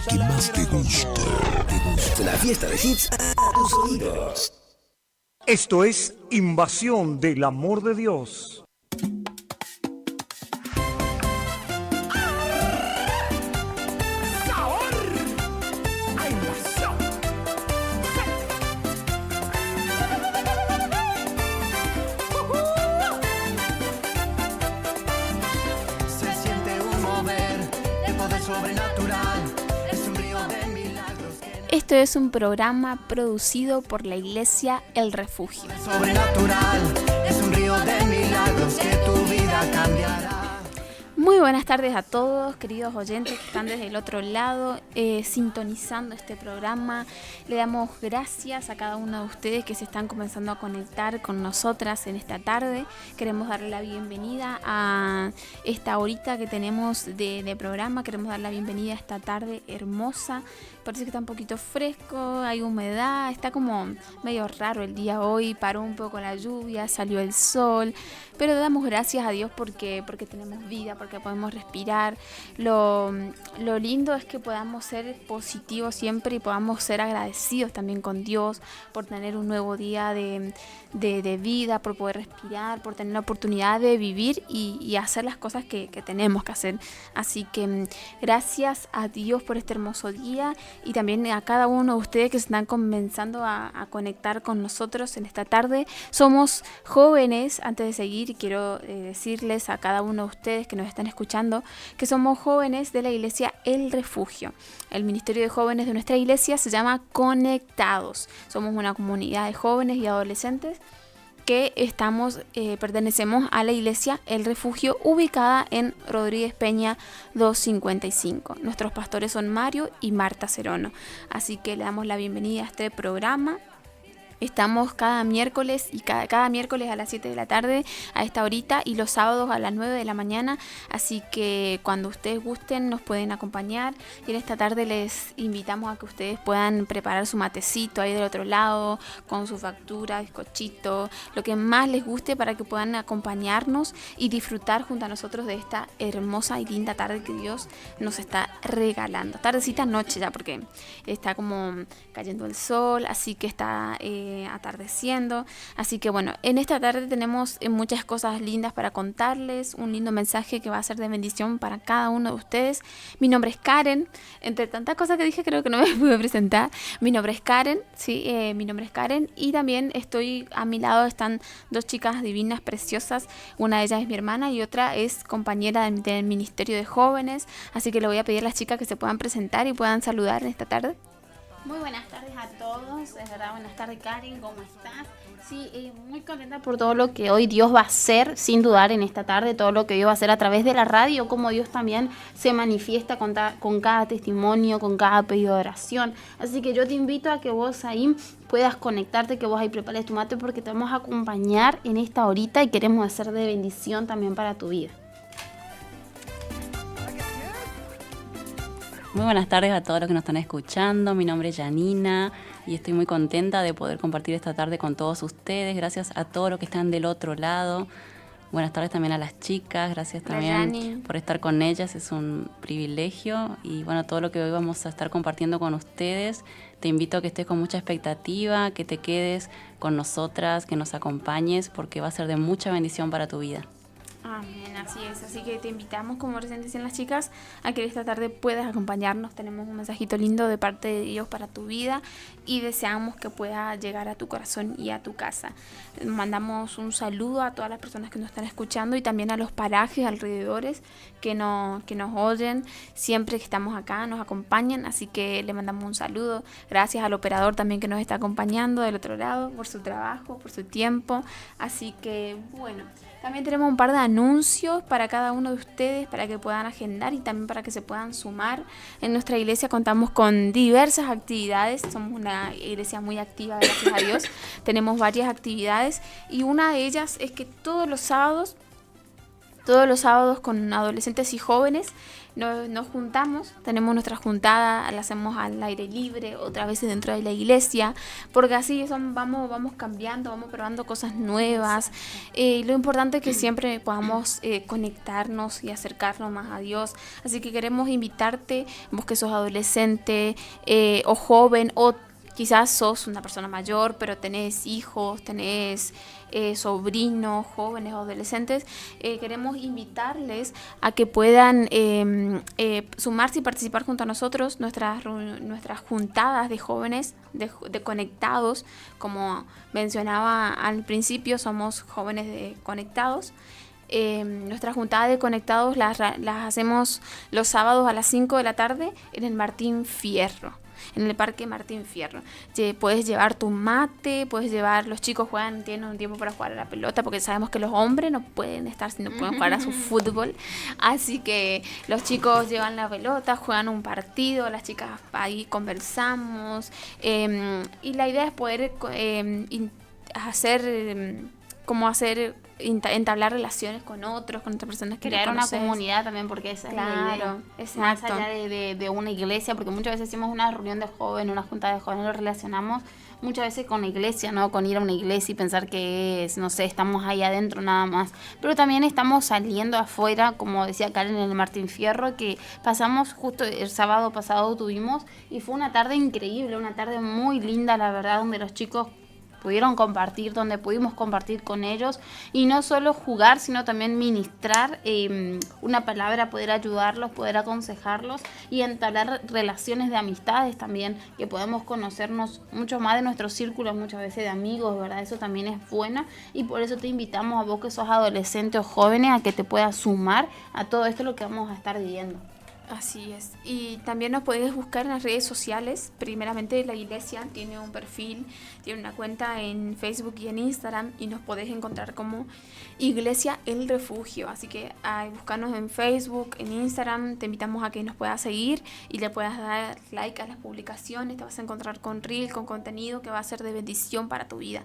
que más te gusta. La fiesta de hits a tus oídos. Esto es Invasión del Amor de Dios. Se siente un mover, el poder sobrenatural, es un río de milagros. Esto es un programa producido por la Iglesia El Refugio. Sobrenatural, es un río de milagros que tu vida cambiará. Muy buenas tardes a todos, queridos oyentes que están desde el otro lado sintonizando este programa. Le damos gracias a cada uno de ustedes que se están comenzando a conectar con nosotras en esta tarde. Queremos darle la bienvenida a esta horita que tenemos de programa. Queremos dar la bienvenida a esta tarde hermosa. Parece que está un poquito fresco, hay humedad, está como medio raro el día hoy. Paró un poco la lluvia, salió el sol. Pero damos gracias a Dios porque tenemos vida, porque podemos respirar. Lo lindo es que podamos ser positivos siempre y podamos ser agradecidos también con Dios por tener un nuevo día de vida, por poder respirar, por tener la oportunidad de vivir y hacer las cosas que tenemos que hacer. Así que gracias a Dios por este hermoso día y también a cada uno de ustedes que se están comenzando a conectar con nosotros en esta tarde. Somos jóvenes. Antes de seguir, quiero decirles a cada uno de ustedes que nos están escuchando que somos jóvenes de la Iglesia El Refugio. El ministerio de jóvenes de nuestra iglesia se llama Conectados. Somos una comunidad de jóvenes y adolescentes que pertenecemos a la Iglesia El Refugio, ubicada en Rodríguez Peña 255. Nuestros pastores son Mario y Marta Cerono. Así que le damos la bienvenida a este programa. Estamos cada miércoles cada miércoles a las 7 de la tarde a esta horita y los sábados a las 9 de la mañana. Así que cuando ustedes gusten nos pueden acompañar. Y en esta tarde les invitamos a que ustedes puedan preparar su matecito ahí del otro lado con su factura, bizcochito, lo que más les guste para que puedan acompañarnos y disfrutar junto a nosotros de esta hermosa y linda tarde que Dios nos está regalando. Tardecita, noche ya, porque está como cayendo el sol, así que está atardeciendo. Así que bueno, en esta tarde tenemos muchas cosas lindas para contarles, un lindo mensaje que va a ser de bendición para cada uno de ustedes. Mi nombre es Karen. Entre tantas cosas que dije, creo que no me pude presentar. Mi nombre es Karen, sí, mi nombre es Karen, y también a mi lado están dos chicas divinas, preciosas. Una de ellas es mi hermana y otra es compañera del Ministerio de Jóvenes. Así que le voy a pedir a las chicas que se puedan presentar y puedan saludar en esta tarde. Muy buenas tardes a todos, es verdad, buenas tardes Karen, ¿cómo estás? Sí, muy contenta por todo lo que hoy Dios va a hacer, sin dudar en esta tarde, todo lo que Dios va a hacer a través de la radio, como Dios también se manifiesta con cada testimonio, con cada pedido de oración. Así que yo te invito a que vos ahí puedas conectarte, que vos ahí prepares tu mate porque te vamos a acompañar en esta horita y queremos hacer de bendición también para tu vida. Muy buenas tardes a todos los que nos están escuchando. Mi nombre es Janina y estoy muy contenta de poder compartir esta tarde con todos ustedes. Gracias a todos los que están del otro lado. Buenas tardes también a las chicas. Gracias también por estar con ellas. Es un privilegio. Y bueno, todo lo que hoy vamos a estar compartiendo con ustedes, te invito a que estés con mucha expectativa, que te quedes con nosotras, que nos acompañes, porque va a ser de mucha bendición para tu vida. Amén, así es. Así que te invitamos, como recién decían las chicas, a que esta tarde puedas acompañarnos. Tenemos un mensajito lindo de parte de Dios para tu vida y deseamos que pueda llegar a tu corazón y a tu casa. Mandamos un saludo a todas las personas que nos están escuchando y también a los parajes alrededores que nos oyen. Siempre que estamos acá nos acompañan, así que le mandamos un saludo. Gracias al operador también que nos está acompañando del otro lado por su trabajo, por su tiempo. Así que bueno, también tenemos un par de anuncios para cada uno de ustedes para que puedan agendar y también para que se puedan sumar. En nuestra iglesia contamos con diversas actividades. Somos una iglesia muy activa, gracias a Dios. Tenemos varias actividades y una de ellas es que todos los sábados Todos los sábados con adolescentes y jóvenes nos juntamos, tenemos nuestra juntada, la hacemos al aire libre, otras veces dentro de la iglesia, porque así vamos cambiando, vamos probando cosas nuevas. Lo importante es que siempre podamos conectarnos y acercarnos más a Dios. Así que queremos invitarte, vos que sos adolescente o joven, o quizás sos una persona mayor, pero tenés hijos, tenés sobrinos, jóvenes o adolescentes, queremos invitarles a que puedan sumarse y participar junto a nosotros, nuestras juntadas de jóvenes, de conectados, como mencionaba al principio, somos jóvenes de conectados. Nuestra juntada de conectados las hacemos los sábados a las 5 de la tarde en el Martín Fierro, en el Parque Martín Fierro. Puedes llevar tu mate, los chicos tienen un tiempo para jugar a la pelota, porque sabemos que los hombres no pueden estar si no pueden jugar a su fútbol, así que los chicos llevan la pelota, juegan un partido, las chicas ahí conversamos, y la idea es poder entablar relaciones con otras personas que crear no una conoces. comunidad también, porque esa es la idea. Claro, exacto. Más allá de una iglesia, porque muchas veces hacemos una reunión de jóvenes, una junta de jóvenes, lo relacionamos muchas veces con la iglesia, ¿no? Con ir a una iglesia y pensar que no sé, estamos ahí adentro nada más. Pero también estamos saliendo afuera, como decía Karen, en el Martín Fierro, que pasamos justo el sábado pasado tuvimos, y fue una tarde increíble, una tarde muy linda, la verdad, donde los chicos pudieron compartir, donde pudimos compartir con ellos, y no solo jugar, sino también ministrar una palabra, poder ayudarlos, poder aconsejarlos y entablar relaciones de amistades también, que podemos conocernos mucho más de nuestros círculos, muchas veces de amigos, ¿verdad? Eso también es bueno, y por eso te invitamos a vos que sos adolescente o jóvenes a que te puedas sumar a todo esto lo que vamos a estar viviendo. Así es. Y también nos podés buscar en las redes sociales. Primeramente, la iglesia tiene un perfil, tiene una cuenta en Facebook y en Instagram, y nos podés encontrar como Iglesia El Refugio. Así que buscarnos en Facebook, en Instagram. Te invitamos a que nos puedas seguir y le puedas dar like a las publicaciones. Te vas a encontrar con reel, con contenido que va a ser de bendición para tu vida.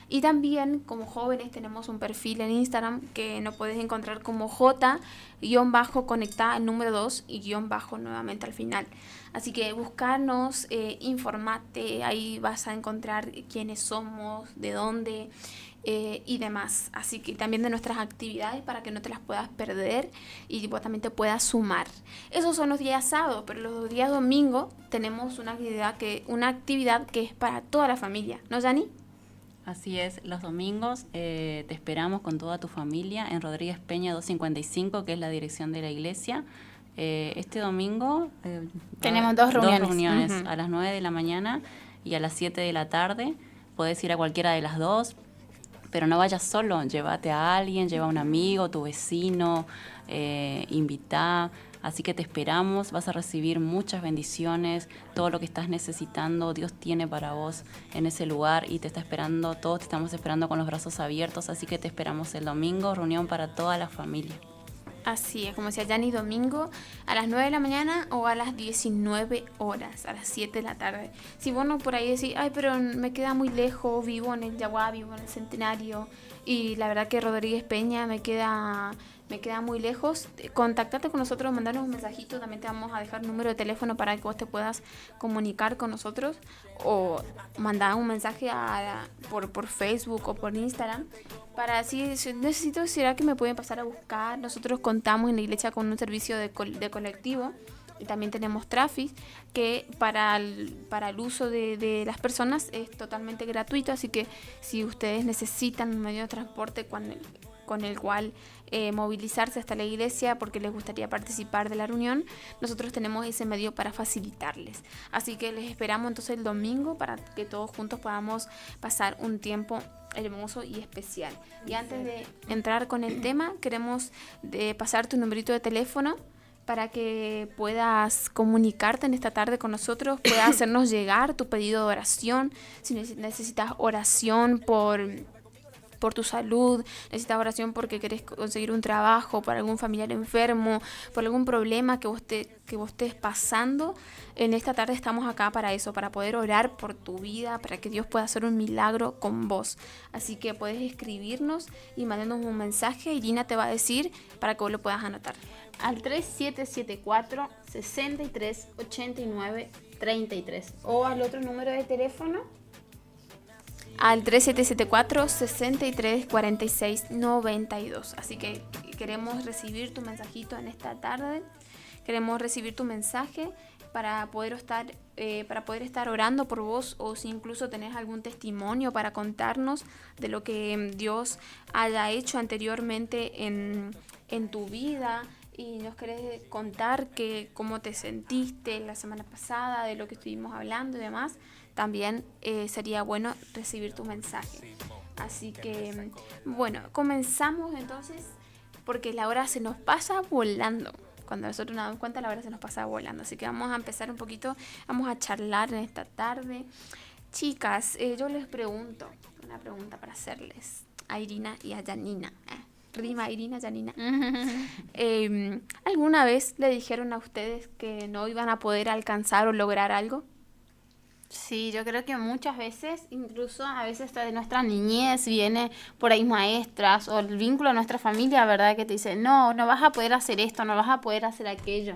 Y también, como jóvenes, tenemos un perfil en Instagram que nos podés encontrar como J-conectada, el número 2, y guión bajo nuevamente al final. Así que buscarnos, informate, ahí vas a encontrar quiénes somos, de dónde y demás. Así que también de nuestras actividades para que no te las puedas perder y vos también te puedas sumar. Esos son los días sábados, pero los días domingo tenemos una actividad que es para toda la familia, ¿no, Yani? Así es, los domingos te esperamos con toda tu familia en Rodríguez Peña 255, que es la dirección de la iglesia. Este domingo tenemos dos reuniones. A las 9 de la mañana y a las 7 de la tarde. Podés ir a cualquiera de las dos, pero no vayas solo, llévate a alguien, lleva a un amigo, tu vecino, invitá. Así que te esperamos, vas a recibir muchas bendiciones, todo lo que estás necesitando, Dios tiene para vos en ese lugar y te está esperando, todos te estamos esperando con los brazos abiertos, así que te esperamos el domingo, reunión para toda la familia. Así es, como decía Yani, domingo a las 9 de la mañana o a las 19 horas, a las 7 de la tarde. Si vos no por ahí decís, ay, pero me queda muy lejos, vivo en el Yaguá, vivo en el Centenario, y la verdad que Rodríguez Peña me queda muy lejos, contactate con nosotros, mandanos un mensajito, también te vamos a dejar un número de teléfono para que vos te puedas comunicar con nosotros, o mandar un mensaje por Facebook o por Instagram, para así, necesito, ¿será que me pueden pasar a buscar? Nosotros contamos en la iglesia con un servicio de colectivo, y también tenemos Traffic, que para el uso de las personas es totalmente gratuito, así que si ustedes necesitan un medio de transporte con el cual movilizarse hasta la iglesia porque les gustaría participar de la reunión, nosotros tenemos ese medio para facilitarles. Así que les esperamos entonces el domingo para que todos juntos podamos pasar un tiempo hermoso y especial. Y antes de entrar con el tema, queremos pasar tu numerito de teléfono para que puedas comunicarte en esta tarde con nosotros, puedas hacernos llegar tu pedido de oración, si necesitas oración por por tu salud, necesitas oración porque querés conseguir un trabajo, por algún familiar enfermo, por algún problema que vos estés pasando, en esta tarde estamos acá para eso, para poder orar por tu vida, para que Dios pueda hacer un milagro con vos. Así que puedes escribirnos y mandarnos un mensaje. Irina te va a decir para que vos lo puedas anotar. Al 3774 63 89 33 o al otro número de teléfono Al 3774 63 46 92. Así que queremos recibir tu mensajito en esta tarde. Queremos recibir tu mensaje para poder estar orando por vos, o si incluso tenés algún testimonio para contarnos de lo que Dios haya hecho anteriormente en tu vida, y nos querés contar cómo te sentiste la semana pasada, de lo que estuvimos hablando y demás. También sería bueno recibir tu mensaje. Así que, bueno, comenzamos entonces, porque la hora se nos pasa volando. Cuando nosotros nos damos cuenta, la hora se nos pasa volando. Así que vamos a empezar un poquito, vamos a charlar en esta tarde. Chicas, yo les pregunto, una pregunta para hacerles a Irina y a Janina. Rima Irina, Janina. ¿Alguna vez le dijeron a ustedes que no iban a poder alcanzar o lograr algo? Sí, yo creo que muchas veces, incluso a veces hasta de nuestra niñez, viene por ahí maestras o el vínculo de nuestra familia, ¿verdad? Que te dicen, no vas a poder hacer esto, no vas a poder hacer aquello.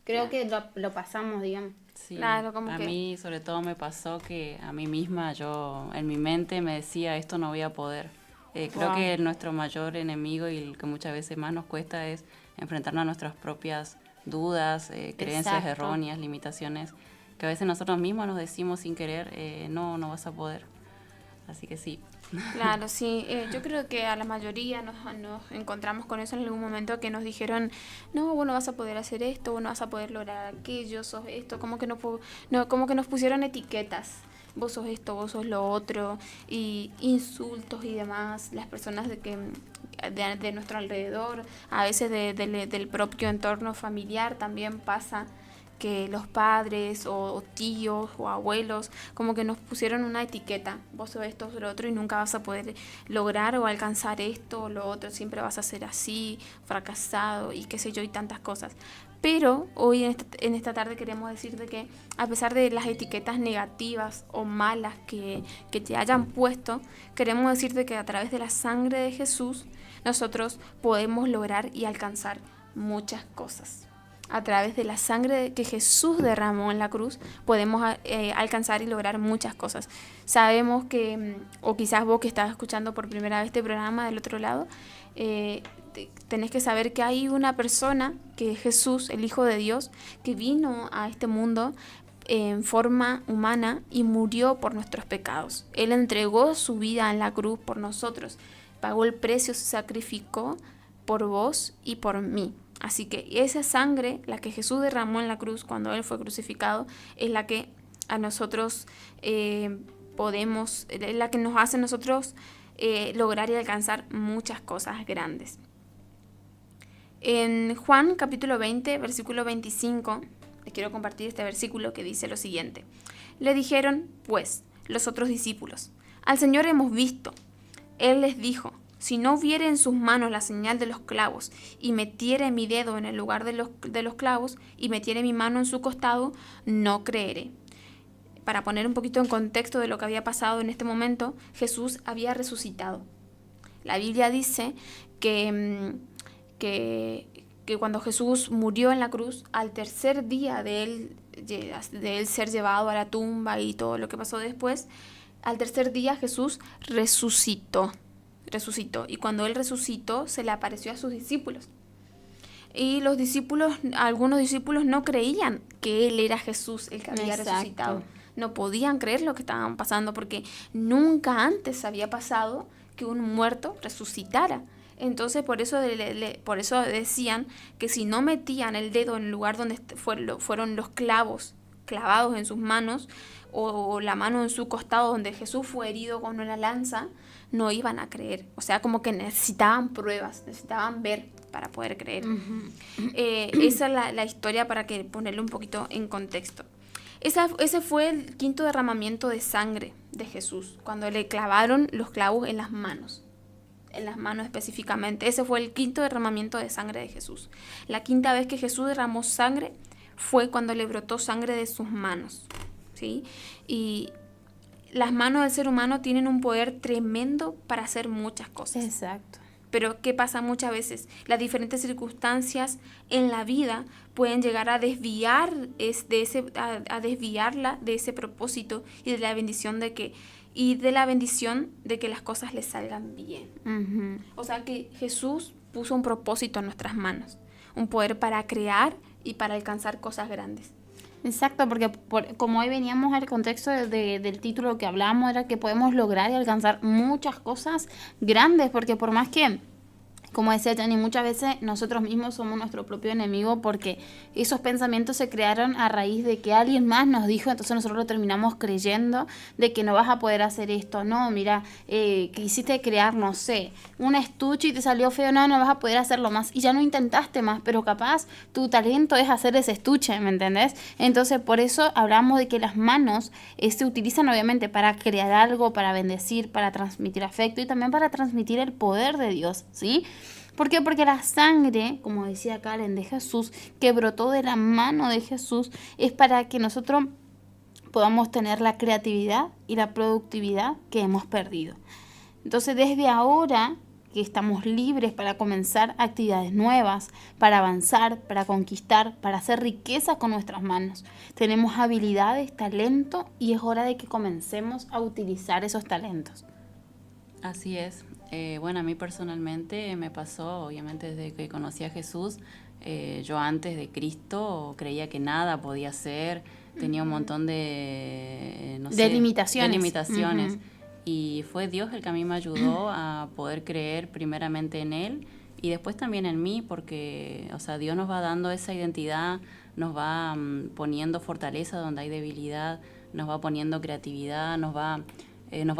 Creo que lo pasamos, digamos. Sí, Claro, como a que- mí sobre todo me pasó que a mí misma, yo en mi mente me decía, esto no voy a poder. Creo Wow. que nuestro mayor enemigo y el que muchas veces más nos cuesta es enfrentarnos a nuestras propias dudas, creencias Exacto. erróneas, limitaciones, que a veces nosotros mismos nos decimos sin querer, no vas a poder. Así que sí. Claro, sí. Yo creo que a la mayoría nos encontramos con eso en algún momento, que nos dijeron, no, vos no vas a poder hacer esto, vos no vas a poder lograr aquello, sos esto, como que como que nos pusieron etiquetas. Vos sos esto, vos sos lo otro, y insultos y demás. Las personas de nuestro alrededor, a veces del propio entorno familiar también pasa, que los padres o tíos o abuelos como que nos pusieron una etiqueta, vos sos esto, sos lo otro, y nunca vas a poder lograr o alcanzar esto o lo otro, siempre vas a ser así, fracasado y qué sé yo, y tantas cosas. Pero hoy en esta tarde queremos decirte que a pesar de las etiquetas negativas o malas que te hayan puesto, queremos decirte que a través de la sangre de Jesús nosotros podemos lograr y alcanzar muchas cosas. A través de la sangre que Jesús derramó en la cruz podemos alcanzar y lograr muchas cosas. Sabemos que, o quizás vos que estás escuchando por primera vez este programa del otro lado, tenés que saber que hay una persona, que es Jesús, el Hijo de Dios, que vino a este mundo en forma humana y murió por nuestros pecados. Él entregó su vida en la cruz por nosotros, pagó el precio, se sacrificó por vos y por mí. Así que esa sangre, la que Jesús derramó en la cruz cuando Él fue crucificado, es la que a nosotros es la que nos hace a nosotros lograr y alcanzar muchas cosas grandes. En Juan capítulo 20, versículo 25, les quiero compartir este versículo que dice lo siguiente. Le dijeron, pues, los otros discípulos, al Señor hemos visto. Él les dijo, si no viere en sus manos la señal de los clavos, y metiere mi dedo en el lugar de los clavos, y metiere mi mano en su costado, no creeré. Para poner un poquito en contexto de lo que había pasado en este momento, Jesús había resucitado. La Biblia dice que cuando Jesús murió en la cruz, al tercer día de él ser llevado a la tumba y todo lo que pasó después, al tercer día Jesús resucitó. Y cuando Él resucitó, se le apareció a sus discípulos. Y algunos discípulos no creían que Él era Jesús el que había Exacto. resucitado. No podían creer lo que estaban pasando, porque nunca antes había pasado que un muerto resucitara. Entonces por eso decían que si no metían el dedo en el lugar donde fueron los clavos clavados en sus manos, o la mano en su costado donde Jesús fue herido con una lanza, no iban a creer. O sea, como que necesitaban pruebas, necesitaban ver para poder creer. Esa es la historia, para que ponerle un poquito en contexto. Ese fue el quinto derramamiento de sangre de Jesús, cuando le clavaron los clavos en las manos. en las manos específicamente. Ese fue el quinto derramamiento de sangre de Jesús. La quinta vez que Jesús derramó sangre fue cuando le brotó sangre de sus manos, ¿sí? Y las manos del ser humano tienen un poder tremendo para hacer muchas cosas. Exacto. Pero ¿qué pasa muchas veces? Las diferentes circunstancias en la vida pueden llegar a desviar a desviarla de ese propósito y de la bendición de que las cosas les salgan bien. Ujú. O sea que Jesús puso un propósito en nuestras manos, un poder para crear y para alcanzar cosas grandes. Exacto, porque como hoy veníamos al contexto del título que hablábamos, era que podemos lograr y alcanzar muchas cosas grandes, porque por más que, como decía Yanni, muchas veces nosotros mismos somos nuestro propio enemigo, porque esos pensamientos se crearon a raíz de que alguien más nos dijo, entonces nosotros lo terminamos creyendo, de que no vas a poder hacer esto, no, mira, quisiste crear, no sé, un estuche y te salió feo, no vas a poder hacerlo más, y ya no intentaste más, pero capaz tu talento es hacer ese estuche, ¿me entendés? Entonces por eso hablamos de que las manos se utilizan obviamente para crear algo, para bendecir, para transmitir afecto y también para transmitir el poder de Dios, ¿sí? ¿Por qué? Porque la sangre, como decía Karen, de Jesús, que brotó de la mano de Jesús, es para que nosotros podamos tener la creatividad y la productividad que hemos perdido. Entonces, desde ahora que estamos libres para comenzar actividades nuevas, para avanzar, para conquistar, para hacer riquezas con nuestras manos. Tenemos habilidades, talento y es hora de que comencemos a utilizar esos talentos. Así es. Bueno, a mí personalmente me pasó, obviamente desde que conocí a Jesús, yo antes de Cristo creía que nada podía hacer, tenía un montón de, limitaciones. Uh-huh. Y fue Dios el que a mí me ayudó a poder creer primeramente en Él y después también en mí, porque, o sea, Dios nos va dando esa identidad, nos va poniendo fortaleza donde hay debilidad, nos va poniendo creatividad, nos va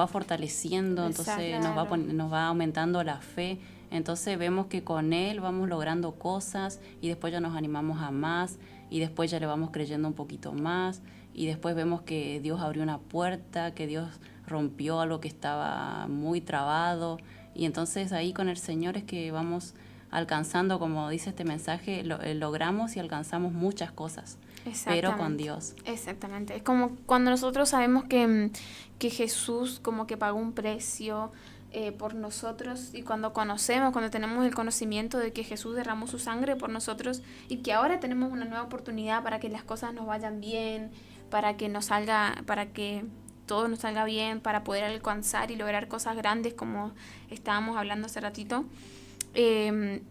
fortaleciendo, entonces claro. nos va aumentando la fe. Entonces vemos que con Él vamos logrando cosas y después ya nos animamos a más y después ya le vamos creyendo un poquito más y después vemos que Dios abrió una puerta, que Dios rompió algo que estaba muy trabado y entonces ahí con el Señor es que vamos alcanzando, como dice este mensaje, logramos y alcanzamos muchas cosas, pero con Dios. Exactamente, es como cuando nosotros sabemos que Jesús como que pagó un precio por nosotros y cuando tenemos el conocimiento de que Jesús derramó su sangre por nosotros y que ahora tenemos una nueva oportunidad para que las cosas nos vayan bien, para que todo nos salga bien, para poder alcanzar y lograr cosas grandes como estábamos hablando hace ratito.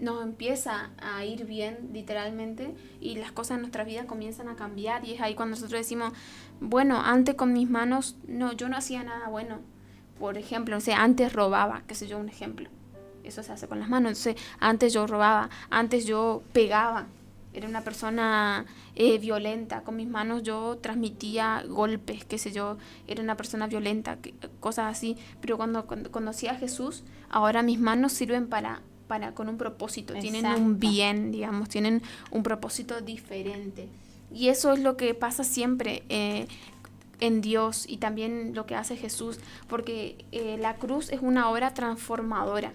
Nos empieza a ir bien literalmente y las cosas en nuestra vida comienzan a cambiar y es ahí cuando nosotros decimos, bueno, antes con mis manos yo no hacía nada bueno, por ejemplo, o sea, antes robaba, qué sé yo, un ejemplo, eso se hace con las manos, entonces antes yo robaba, antes yo pegaba, era una persona violenta, con mis manos yo transmitía golpes, qué sé yo, era una persona violenta, cosas así, pero cuando conocí a Jesús, ahora mis manos sirven con un propósito, Exacto. Tienen un bien, digamos, tienen un propósito diferente. Y eso es lo que pasa siempre en Dios y también lo que hace Jesús, porque la cruz es una obra transformadora,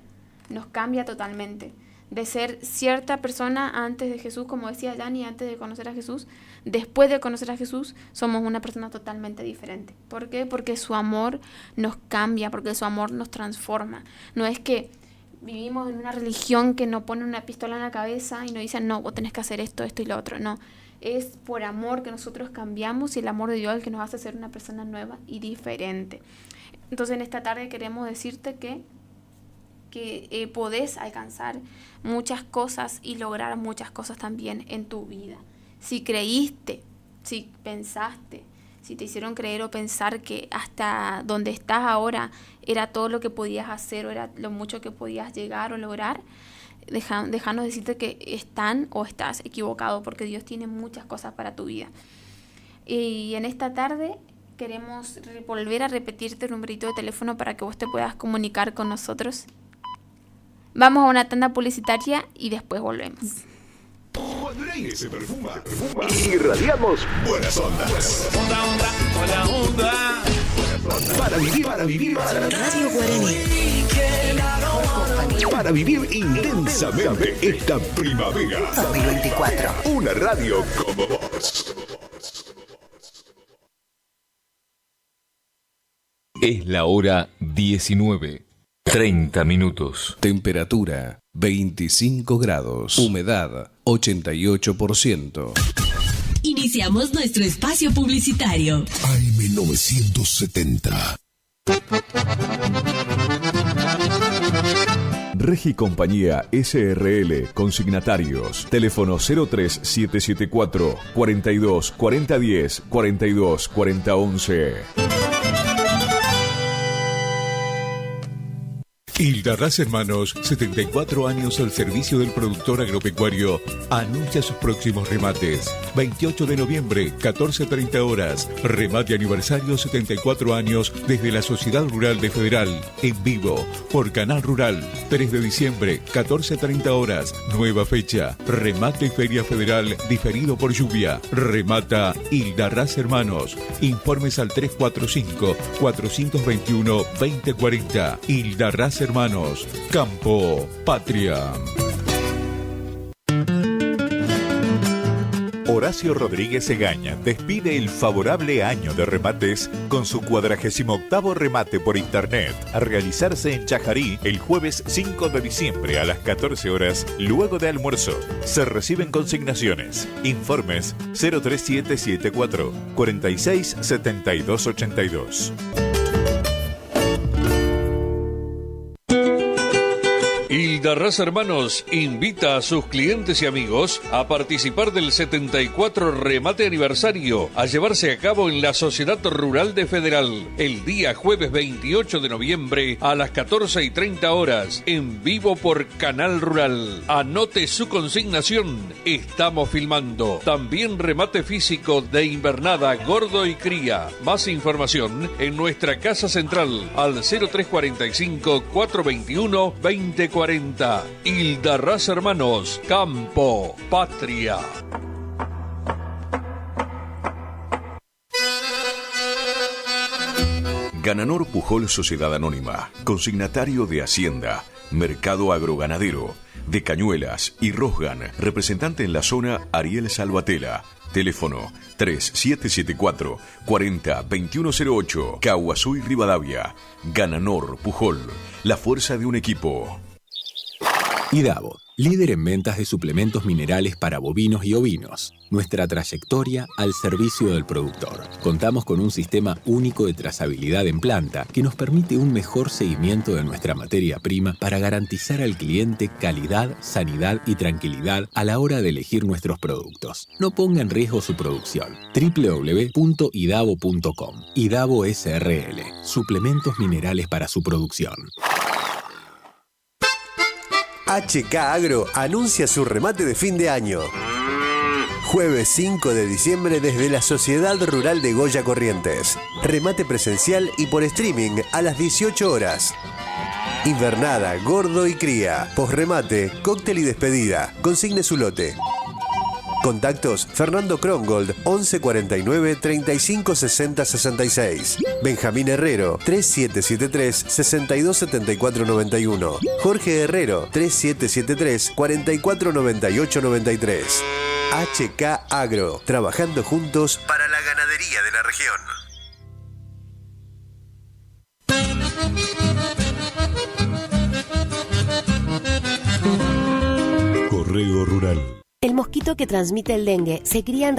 nos cambia totalmente. De ser cierta persona antes de Jesús, como decía Yanni, antes de conocer a Jesús, después de conocer a Jesús, somos una persona totalmente diferente. ¿Por qué? Porque su amor nos cambia, porque su amor nos transforma. No es que vivimos en una religión que nos pone una pistola en la cabeza y nos dice, no, vos tenés que hacer esto y lo otro. No, es por amor que nosotros cambiamos y el amor de Dios es el que nos hace ser una persona nueva y diferente. Entonces en esta tarde queremos decirte que podés alcanzar muchas cosas y lograr muchas cosas también en tu vida. Si creíste, si pensaste, si te hicieron creer o pensar que hasta donde estás ahora era todo lo que podías hacer o era lo mucho que podías llegar o lograr, déjanos decirte que estás equivocado porque Dios tiene muchas cosas para tu vida. Y en esta tarde queremos volver a repetirte el numerito de teléfono para que vos te puedas comunicar con nosotros. Vamos a una tanda publicitaria y después volvemos. Cuando el aire se perfuma, Irradiamos buenas ondas. Onda, onda, hola, onda. Radio Guaraní. Para vivir intensamente esta primavera. 2024. Una radio como vos. Es la hora 19:30. Temperatura 25 grados. Humedad 88%. Iniciamos nuestro espacio publicitario. AM 970. Regi Compañía SRL, consignatarios, teléfono 03774 42 4010 42 4011. Hildarraz Hermanos, 74 años al servicio del productor agropecuario, anuncia sus próximos remates. 28 de noviembre, 14:30 horas. Remate aniversario 74 años desde la Sociedad Rural de Federal, en vivo, por Canal Rural. 3 de diciembre, 14:30 horas. Nueva fecha. Remate Feria Federal, diferido por lluvia. Remata Hildarraz Hermanos. Informes al 345-421-2040. Hildarraz Hermanos, Campo, Patria. Horacio Rodríguez Egaña despide el favorable año de remates con su 48º remate por internet, a realizarse en Chajarí el jueves 5 de diciembre a las 14 horas, luego de almuerzo. Se reciben consignaciones. Informes 03774 46 72 82. Hildarraz Hermanos invita a sus clientes y amigos a participar del 74 remate aniversario a llevarse a cabo en la Sociedad Rural de Federal el día jueves 28 de noviembre a las 14:30 horas en vivo por Canal Rural. Anote su consignación, estamos filmando. También remate físico de invernada, gordo y cría. Más información en nuestra casa central al 0345 421 2040. Hildarraz Hermanos, Campo, Patria. Gananor Pujol Sociedad Anónima, consignatario de Hacienda, Mercado Agroganadero, de Cañuelas y Rosgan, representante en la zona Ariel Salvatela. Teléfono 3774 40 2108, Caguazú y Rivadavia. Gananor Pujol, la fuerza de un equipo. IDAVO, líder en ventas de suplementos minerales para bovinos y ovinos. Nuestra trayectoria al servicio del productor. Contamos con un sistema único de trazabilidad en planta que nos permite un mejor seguimiento de nuestra materia prima para garantizar al cliente calidad, sanidad y tranquilidad a la hora de elegir nuestros productos. No ponga en riesgo su producción. www.idavo.com. IDAVO SRL. Suplementos minerales para su producción. HK Agro anuncia su remate de fin de año. Jueves 5 de diciembre desde la Sociedad Rural de Goya Corrientes. Remate presencial y por streaming a las 18 horas. Invernada, gordo y cría. Posremate, cóctel y despedida. Consigne su lote. Contactos: Fernando Krongold 11 49 35 60 66, Benjamín Herrero 3773 62 74 91, Jorge Herrero 3773 44 98 93. HK Agro, trabajando juntos para la ganadería de la región. Correo Rural. El mosquito que transmite el dengue se cría en